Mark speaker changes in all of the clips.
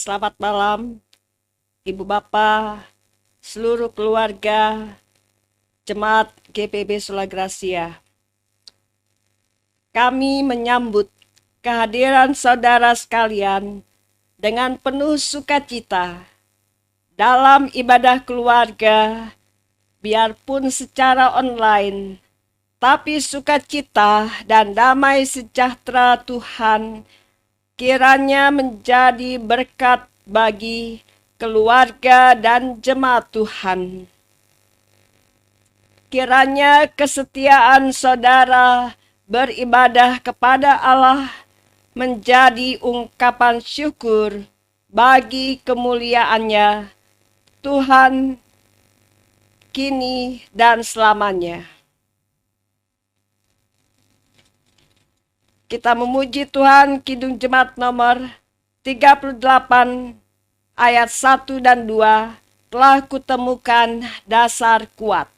Speaker 1: Selamat malam, Ibu Bapak, seluruh keluarga, Jemaat GPB Sola Gracia. Kami menyambut kehadiran saudara sekalian dengan penuh sukacita dalam ibadah keluarga, biarpun secara online, tapi sukacita dan damai sejahtera Tuhan kiranya menjadi berkat bagi keluarga dan jemaat Tuhan. Kiranya kesetiaan saudara beribadah kepada Allah menjadi ungkapan syukur bagi kemuliaan-Nya Tuhan kini dan selamanya. Kita memuji Tuhan, Kidung Jemaat nomor 38 ayat 1 dan 2, telah kutemukan dasar kuat.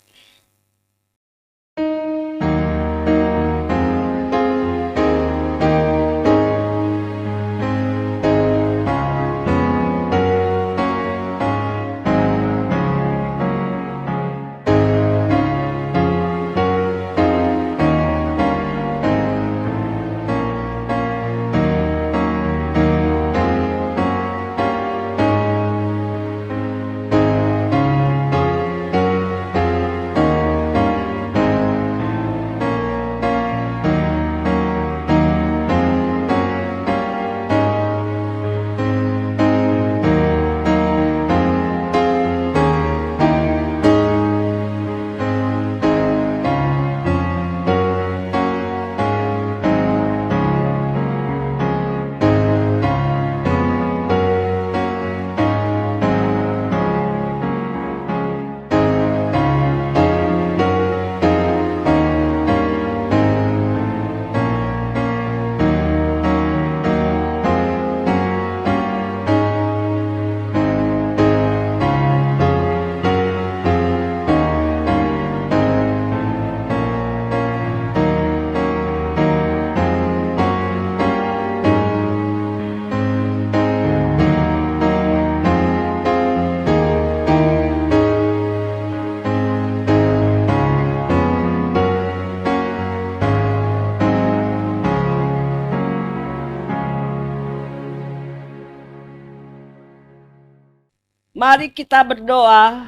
Speaker 1: Mari kita berdoa.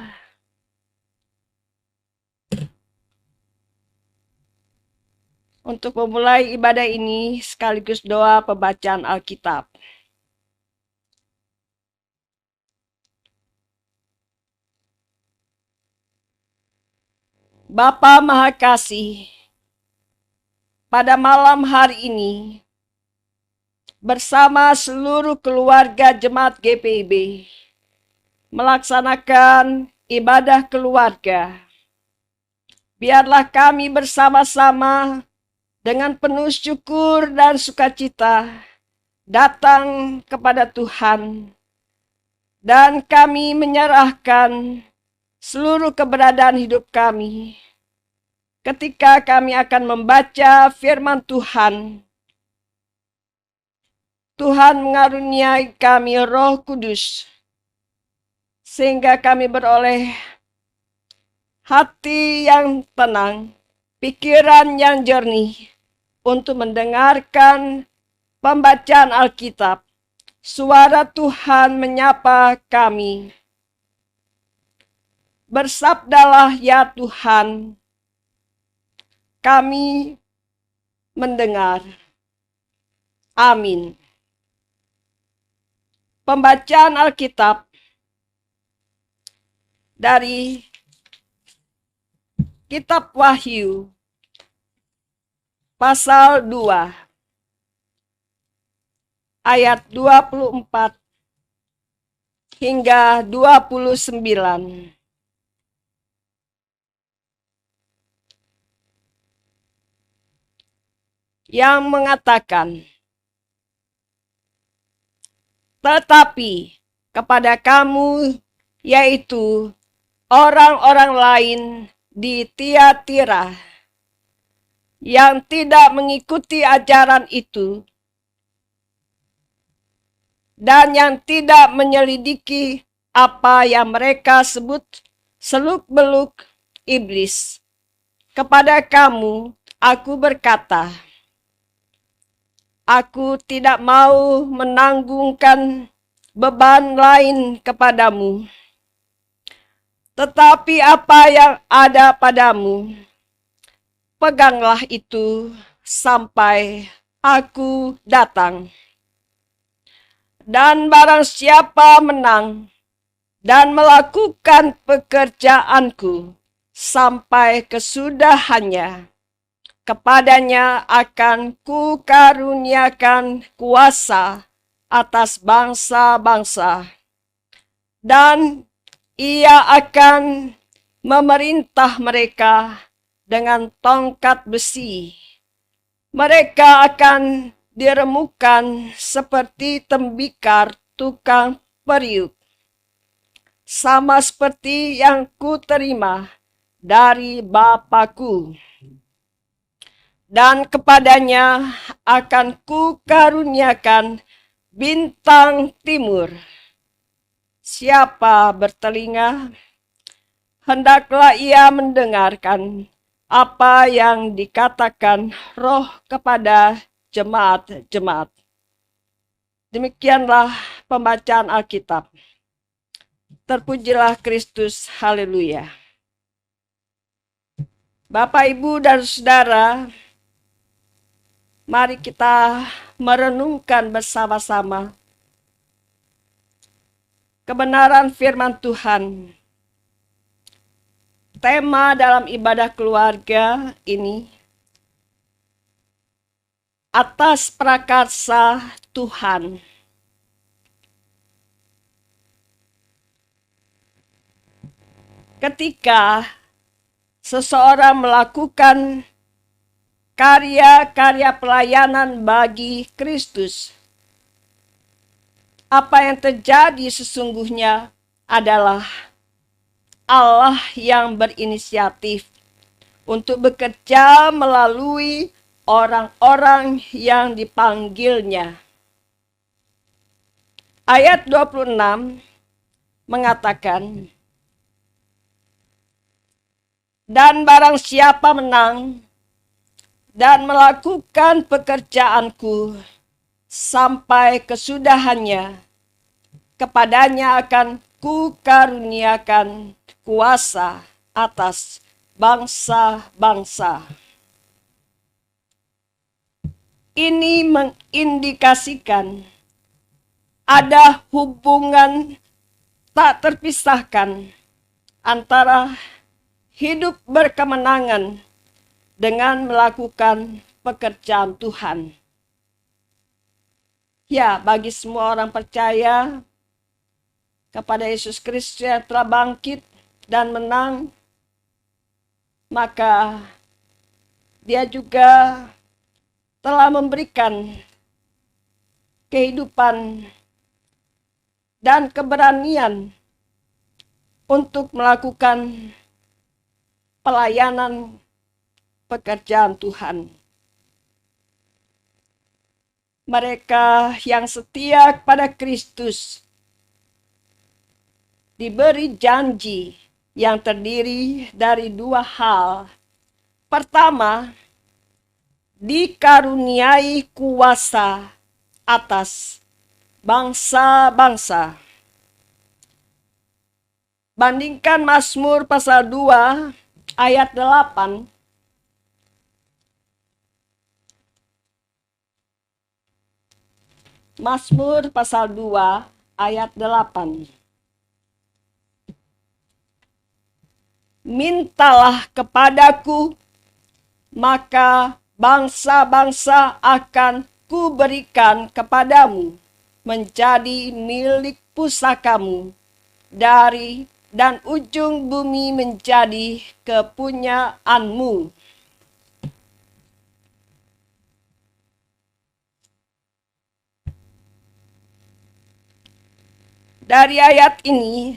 Speaker 1: Untuk memulai ibadah ini sekaligus doa pembacaan Alkitab. Bapa Maha Kasih, pada malam hari ini bersama seluruh keluarga Jemaat GPIB melaksanakan ibadah keluarga. Biarlah kami bersama-sama dengan penuh syukur dan sukacita datang kepada Tuhan, dan kami menyerahkan seluruh keberadaan hidup kami ketika kami akan membaca firman Tuhan. Tuhan mengaruniai kami Roh Kudus, sehingga kami beroleh hati yang tenang, pikiran yang jernih untuk mendengarkan pembacaan Alkitab. Suara Tuhan menyapa kami. Bersabdalah ya Tuhan, kami mendengar. Amin. Pembacaan Alkitab dari Kitab Wahyu, pasal 2, ayat 24 hingga 29. Yang mengatakan, tetapi kepada kamu, yaitu orang-orang lain di Tiatira yang tidak mengikuti ajaran itu dan yang tidak menyelidiki apa yang mereka sebut seluk-beluk iblis. Kepada kamu, aku berkata, aku tidak mau menanggungkan beban lain kepadamu, tetapi apa yang ada padamu, peganglah itu sampai aku datang. Dan barang siapa menang dan melakukan pekerjaanku sampai kesudahannya, kepadanya akan kukaruniakan kuasa atas bangsa-bangsa, dan ia akan memerintah mereka dengan tongkat besi. Mereka akan diremukan seperti tembikar tukang periuk, sama seperti yang kuterima dari Bapakku. Dan kepadanya akan kukaruniakan bintang timur. Siapa bertelinga, hendaklah ia mendengarkan apa yang dikatakan Roh kepada jemaat-jemaat. Demikianlah pembacaan Alkitab. Terpujilah Kristus, haleluya. Bapak, Ibu, dan Saudara, mari kita merenungkan bersama-sama kebenaran firman Tuhan. Tema dalam ibadah keluarga ini, atas prakarsa Tuhan. Ketika seseorang melakukan karya-karya pelayanan bagi Kristus, apa yang terjadi sesungguhnya adalah Allah yang berinisiatif untuk bekerja melalui orang-orang yang dipanggilnya. Ayat 26 mengatakan, dan barang siapa menang dan melakukan pekerjaanku sampai kesudahannya, kepadanya akan kukaruniakan kuasa atas bangsa-bangsa. Ini mengindikasikan ada hubungan tak terpisahkan antara hidup berkemenangan dengan melakukan pekerjaan Tuhan. Ya, bagi semua orang percaya kepada Yesus Kristus yang telah bangkit dan menang, maka Dia juga telah memberikan kehidupan dan keberanian untuk melakukan pelayanan pekerjaan Tuhan. Mereka yang setia kepada Kristus diberi janji yang terdiri dari dua hal. Pertama, dikaruniai kuasa atas bangsa-bangsa. Bandingkan Mazmur pasal 2 ayat 8. Mazmur pasal 2 ayat 8. Mintalah kepadaku, maka bangsa-bangsa akan kuberikan kepadamu menjadi milik pusakamu, dari dan ujung bumi menjadi kepunyaanmu. Dari ayat ini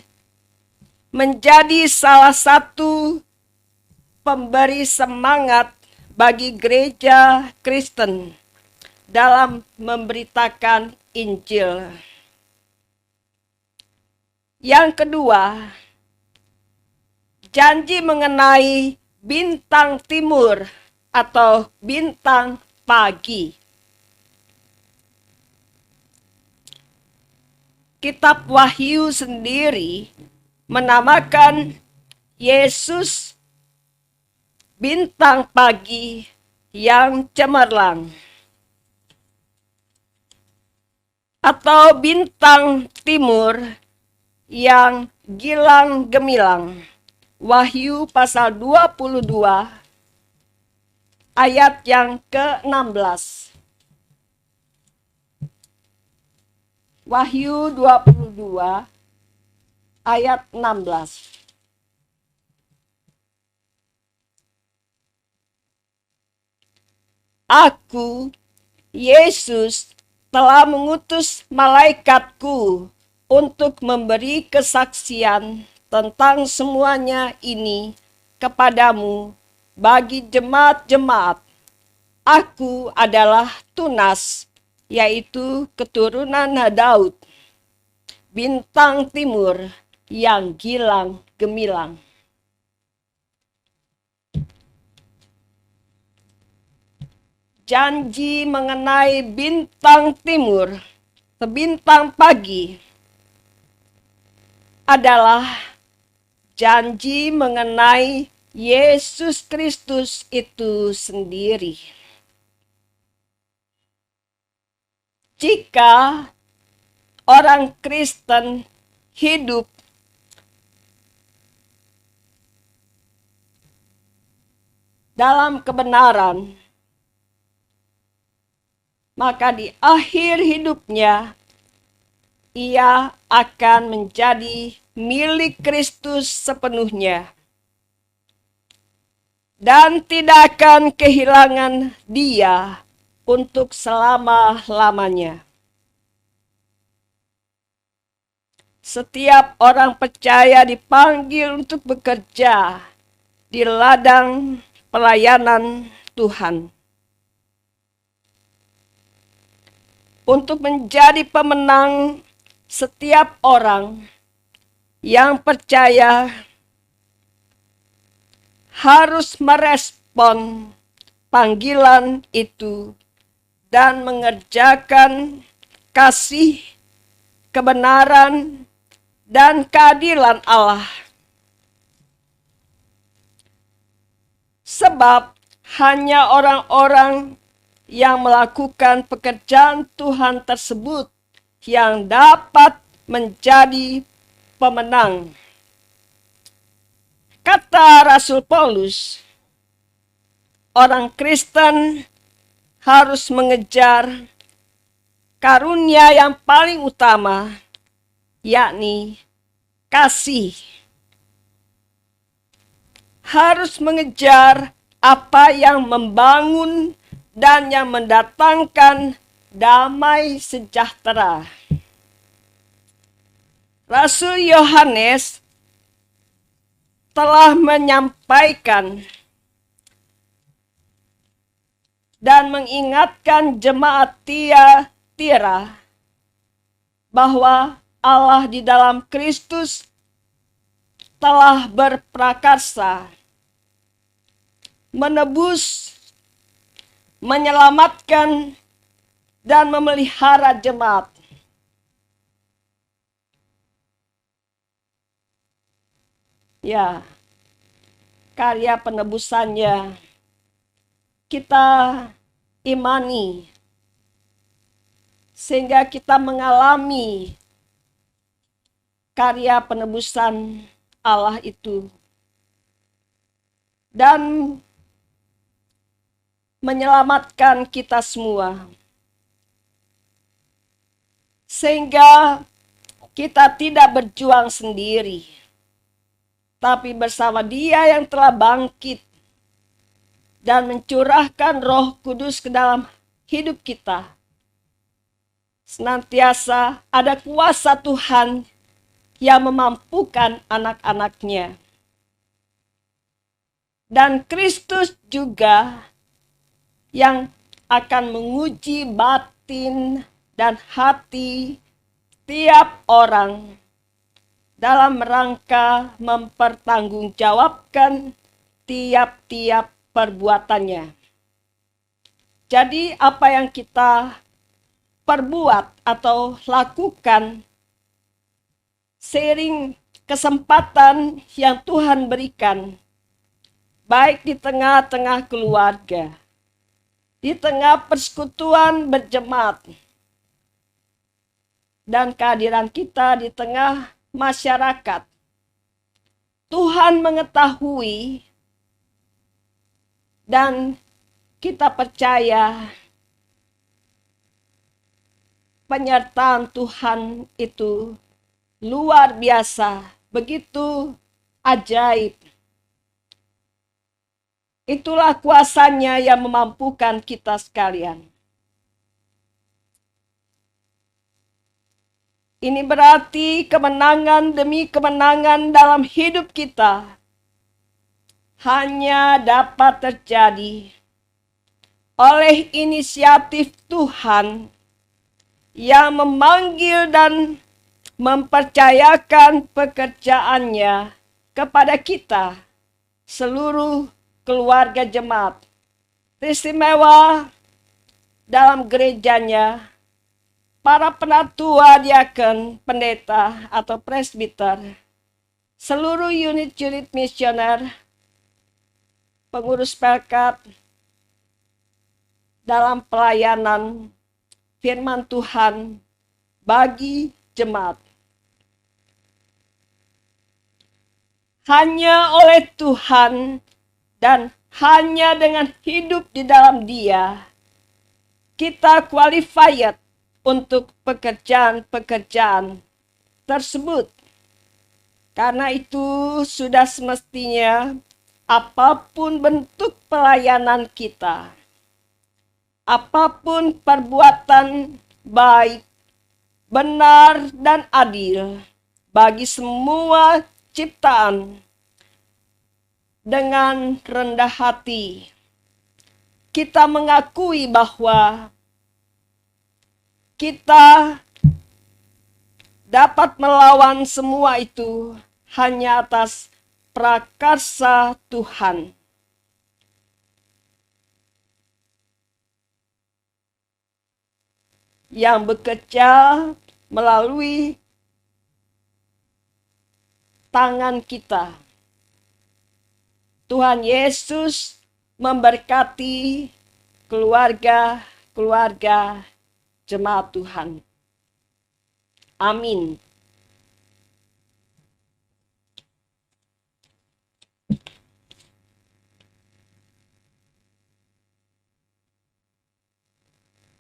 Speaker 1: menjadi salah satu pemberi semangat bagi gereja Kristen dalam memberitakan Injil. Yang kedua, janji mengenai bintang timur atau bintang pagi. Kitab Wahyu sendiri menamakan Yesus bintang pagi yang cemerlang atau bintang timur yang gilang gemilang. Wahyu pasal 22 ayat yang ke-16. Wahyu 22 ayat 16. Aku, Yesus, telah mengutus malaikatku untuk memberi kesaksian tentang semuanya ini kepadamu bagi jemaat-jemaat. Aku adalah Tunas, yaitu keturunan Daud, bintang timur yang gilang gemilang. Janji mengenai bintang timur, bintang pagi, adalah janji mengenai Yesus Kristus itu sendiri. Jika orang Kristen hidup dalam kebenaran, maka di akhir hidupnya ia akan menjadi milik Kristus sepenuhnya dan tidak akan kehilangan Dia untuk selama-lamanya. Setiap orang percaya dipanggil untuk bekerja di ladang pelayanan Tuhan, untuk menjadi pemenang. Setiap orang yang percaya harus merespon panggilan itu dan mengerjakan kasih, kebenaran, dan keadilan Allah. Sebab hanya orang-orang yang melakukan pekerjaan Tuhan tersebut yang dapat menjadi pemenang. Kata Rasul Paulus, orang Kristen harus mengejar karunia yang paling utama, yakni kasih. Harus mengejar apa yang membangun dan yang mendatangkan damai sejahtera. Rasul Yohanes telah menyampaikan dan mengingatkan jemaat Tiatira bahwa Allah di dalam Kristus telah berprakarsa menebus, menyelamatkan, dan memelihara jemaat. Ya, karya penebusannya kita imani, sehingga kita mengalami karya penebusan Allah itu dan menyelamatkan kita semua, sehingga kita tidak berjuang sendiri, tapi bersama Dia yang telah bangkit dan mencurahkan Roh Kudus ke dalam hidup kita. Senantiasa ada kuasa Tuhan yang memampukan anak-anaknya. Dan Kristus juga yang akan menguji batin dan hati tiap orang dalam rangka mempertanggungjawabkan tiap-tiap perbuatannya. Jadi apa yang kita perbuat atau lakukan seiring kesempatan yang Tuhan berikan, baik di tengah-tengah keluarga, di tengah persekutuan berjemaat, dan kehadiran kita di tengah masyarakat. Tuhan mengetahui dan kita percaya penyertaan Tuhan itu luar biasa, begitu ajaib. Itulah kuasanya yang memampukan kita sekalian. Ini berarti kemenangan demi kemenangan dalam hidup kita hanya dapat terjadi oleh inisiatif Tuhan yang memanggil dan mempercayakan pekerjaannya kepada kita, seluruh keluarga jemaat. Istimewa dalam gerejanya, para penatua, diakon, pendeta atau presbiter, seluruh unit-unit misioner, pengurus pelkat dalam pelayanan firman Tuhan bagi jemaat. Hanya oleh Tuhan dan hanya dengan hidup di dalam Dia, kita qualified untuk pekerjaan-pekerjaan tersebut. Karena itu sudah semestinya apapun bentuk pelayanan kita, apapun perbuatan baik, benar, dan adil bagi semua ciptaan, dengan rendah hati kita mengakui bahwa kita dapat melawan semua itu hanya atas prakarsa Tuhan. Yang bekerja melalui tangan kita. Tuhan Yesus memberkati keluarga-keluarga jemaat Tuhan. Amin.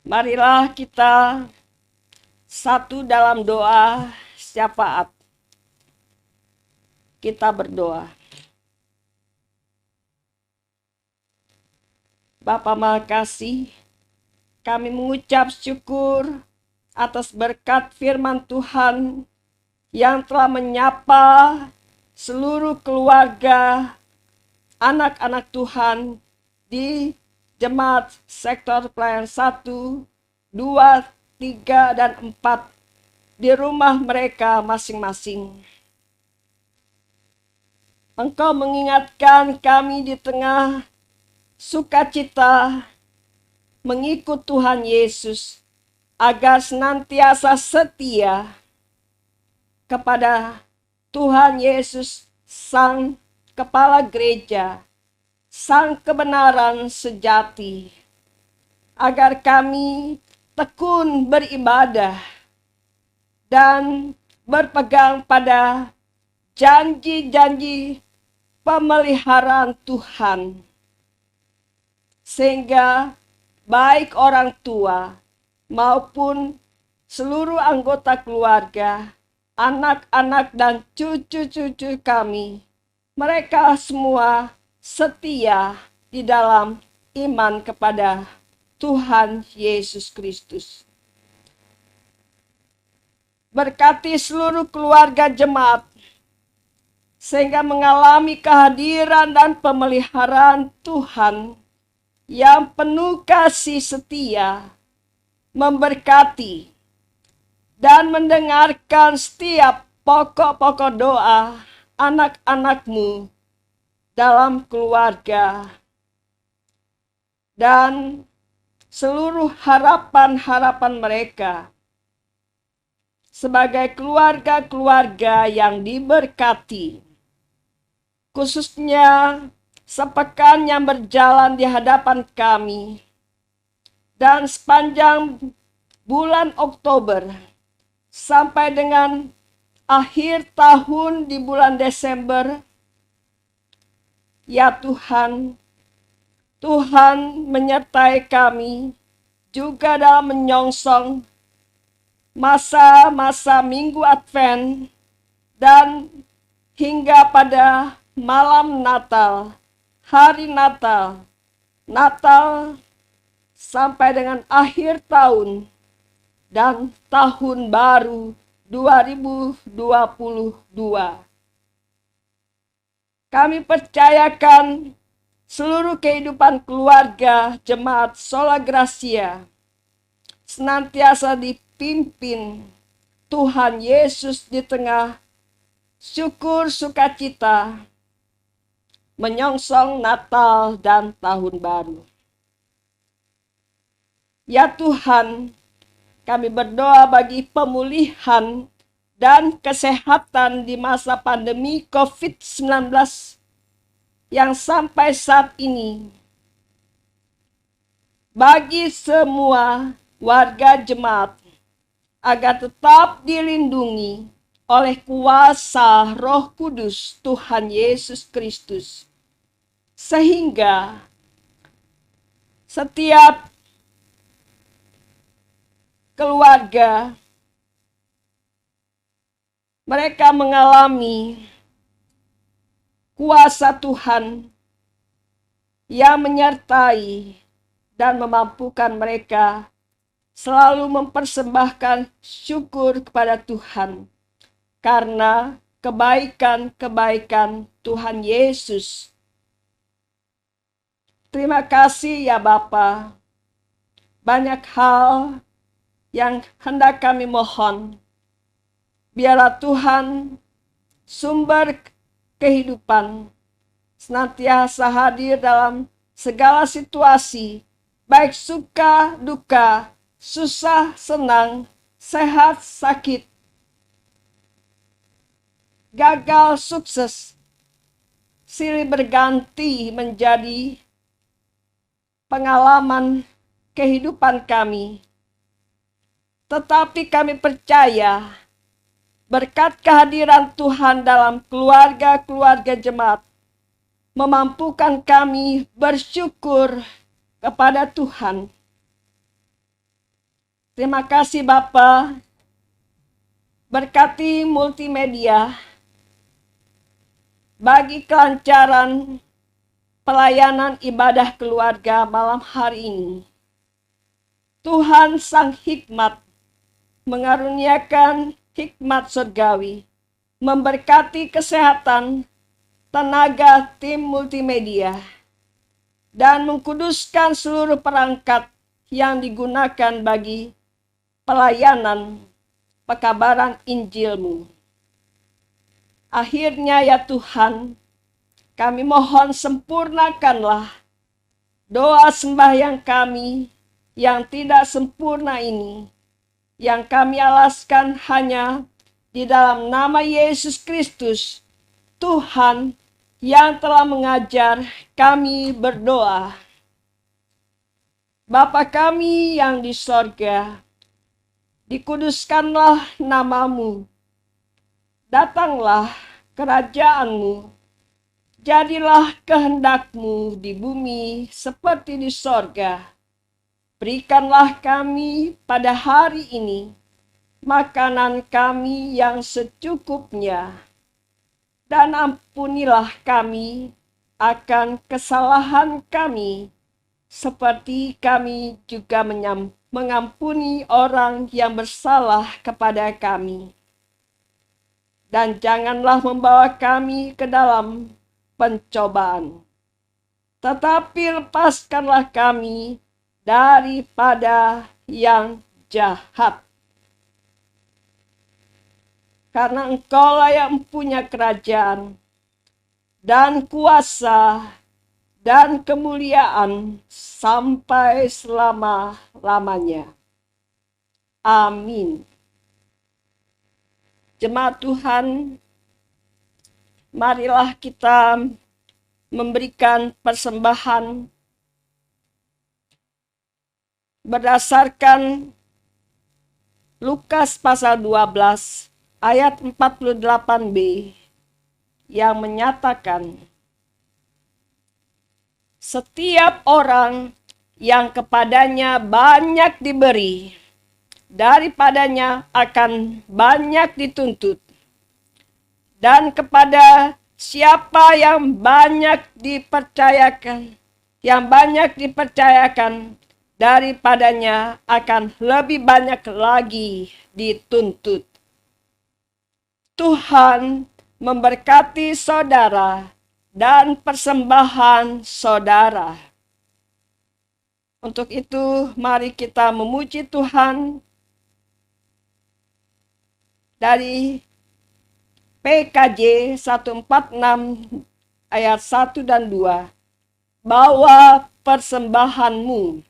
Speaker 1: Marilah kita satu dalam doa syafaat. Kita berdoa. Bapa, makasih, kami mengucap syukur atas berkat firman Tuhan yang telah menyapa seluruh keluarga anak-anak Tuhan di jemaat sektor pelayanan 1, 2, 3, dan 4 di rumah mereka masing-masing. Engkau mengingatkan kami di tengah sukacita mengikut Tuhan Yesus agar senantiasa setia kepada Tuhan Yesus, Sang Kepala Gereja, Sang kebenaran sejati, agar kami tekun beribadah dan berpegang pada janji-janji pemeliharaan Tuhan, sehingga baik orang tua maupun seluruh anggota keluarga, anak-anak dan cucu-cucu kami, mereka semua setia di dalam iman kepada Tuhan Yesus Kristus. Berkati seluruh keluarga jemaat sehingga mengalami kehadiran dan pemeliharaan Tuhan yang penuh kasih setia, memberkati dan mendengarkan setiap pokok-pokok doa anak-anakmu dalam keluarga, dan seluruh harapan-harapan mereka sebagai keluarga-keluarga yang diberkati, khususnya sepekan yang berjalan di hadapan kami dan sepanjang bulan Oktober sampai dengan akhir tahun di bulan Desember. Ya Tuhan, Tuhan menyertai kami juga dalam menyongsong masa-masa Minggu Advent dan hingga pada malam Natal, hari Natal, sampai dengan akhir tahun dan tahun baru 2022. Kami percayakan seluruh kehidupan keluarga jemaat Sola Gracia senantiasa dipimpin Tuhan Yesus di tengah syukur sukacita menyongsong Natal dan Tahun Baru. Ya Tuhan, kami berdoa bagi pemulihan dan kesehatan di masa pandemi COVID-19 yang sampai saat ini. Bagi semua warga jemaat agar tetap dilindungi oleh kuasa Roh Kudus Tuhan Yesus Kristus, sehingga setiap keluarga mereka mengalami kuasa Tuhan yang menyertai dan memampukan mereka selalu mempersembahkan syukur kepada Tuhan karena kebaikan-kebaikan Tuhan Yesus. Terima kasih ya Bapa. Banyak hal yang hendak kami mohon. Biarlah Tuhan sumber kehidupan senantiasa hadir dalam segala situasi, baik suka, duka, susah, senang, sehat, sakit, gagal, sukses, silih berganti menjadi pengalaman kehidupan kami. Tetapi kami percaya berkat kehadiran Tuhan dalam keluarga-keluarga jemaat memampukan kami bersyukur kepada Tuhan. Terima kasih Bapa. Berkati multimedia bagi kelancaran pelayanan ibadah keluarga malam hari ini. Tuhan Sang Hikmat mengaruniakan hikmat surgawi, memberkati kesehatan tenaga tim multimedia, dan mengkuduskan seluruh perangkat yang digunakan bagi pelayanan pekabaran Injil-Mu. Akhirnya ya Tuhan, kami mohon sempurnakanlah doa sembahyang kami yang tidak sempurna ini, yang kami alaskan hanya di dalam nama Yesus Kristus, Tuhan yang telah mengajar kami berdoa. Bapa kami yang di sorga, dikuduskanlah nama-Mu, datanglah kerajaan-Mu, jadilah kehendak-Mu di bumi seperti di sorga. Berikanlah kami pada hari ini makanan kami yang secukupnya, dan ampunilah kami akan kesalahan kami, seperti kami juga mengampuni orang yang bersalah kepada kami. Dan janganlah membawa kami ke dalam pencobaan, tetapi lepaskanlah kami daripada yang jahat. karena Engkaulah yang punya kerajaan dan kuasa dan kemuliaan sampai selama-lamanya. Amin. Jemaat Tuhan, marilah kita memberikan persembahan berdasarkan Lukas pasal 12 ayat 48b yang menyatakan, setiap orang yang kepadanya banyak diberi, daripadanya akan banyak dituntut. Dan kepada siapa yang banyak dipercayakan, daripadanya akan lebih banyak lagi dituntut. Tuhan memberkati saudara dan persembahan saudara. Untuk itu, mari kita memuji Tuhan dari PKJ 146 ayat 1 dan 2. Bawa persembahanmu.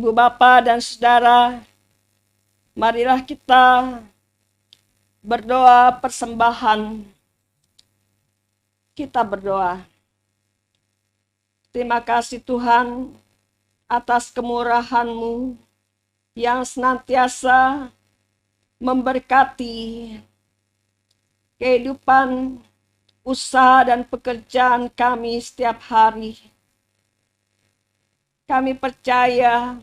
Speaker 1: Ibu, Bapak, dan Saudara, marilah kita berdoa persembahan. Kita berdoa. Terima kasih Tuhan atas kemurahan-Mu yang senantiasa memberkati kehidupan, usaha, dan pekerjaan kami setiap hari. Kami percaya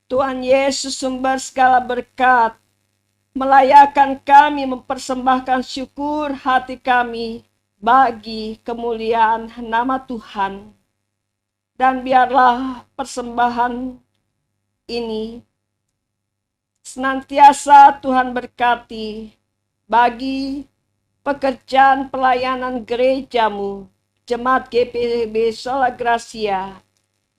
Speaker 1: Tuhan Yesus sumber segala berkat melayakkan kami mempersembahkan syukur hati kami bagi kemuliaan nama Tuhan. Dan biarlah persembahan ini senantiasa Tuhan berkati bagi pekerjaan pelayanan gereja-Mu, Jemaat GPB Sola Gracia,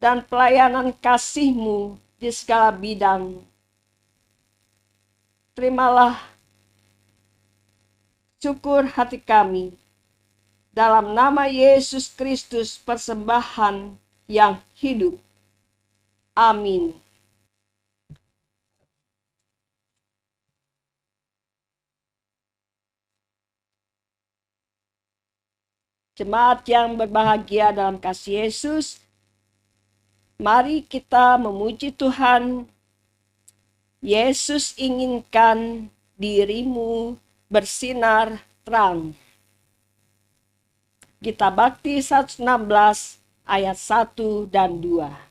Speaker 1: dan pelayanan kasih-Mu di segala bidang. Terimalah syukur hati kami. Dalam nama Yesus Kristus persembahan yang hidup. Amin. Jemaat yang berbahagia dalam kasih Yesus, mari kita memuji Tuhan. Yesus inginkan dirimu bersinar terang. Gita Bakti 116 ayat 1 dan 2.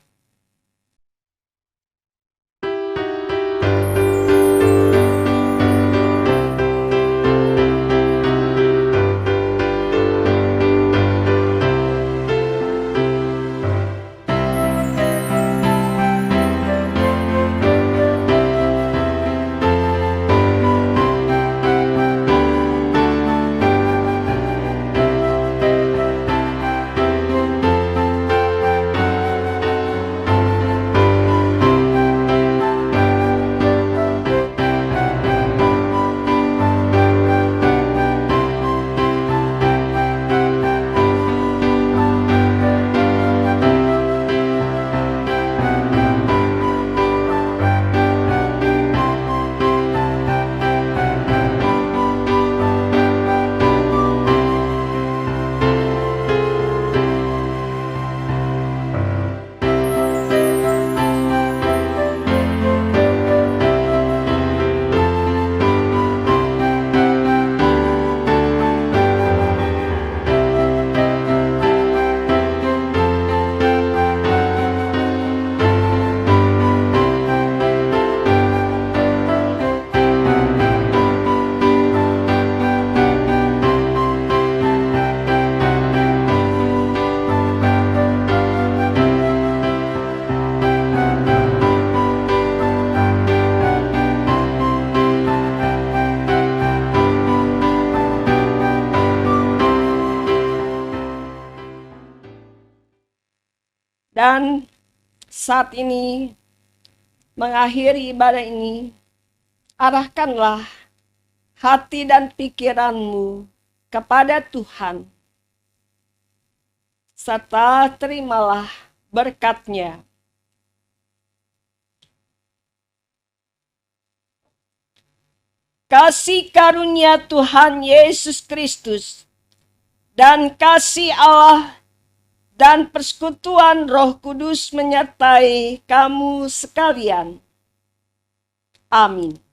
Speaker 1: Dan saat ini mengakhiri ibadah ini, arahkanlah hati dan pikiranmu kepada Tuhan, serta terimalah berkat-Nya. Kasih karunia Tuhan Yesus Kristus dan kasih Allah dan persekutuan Roh Kudus menyertai kamu sekalian. Amin.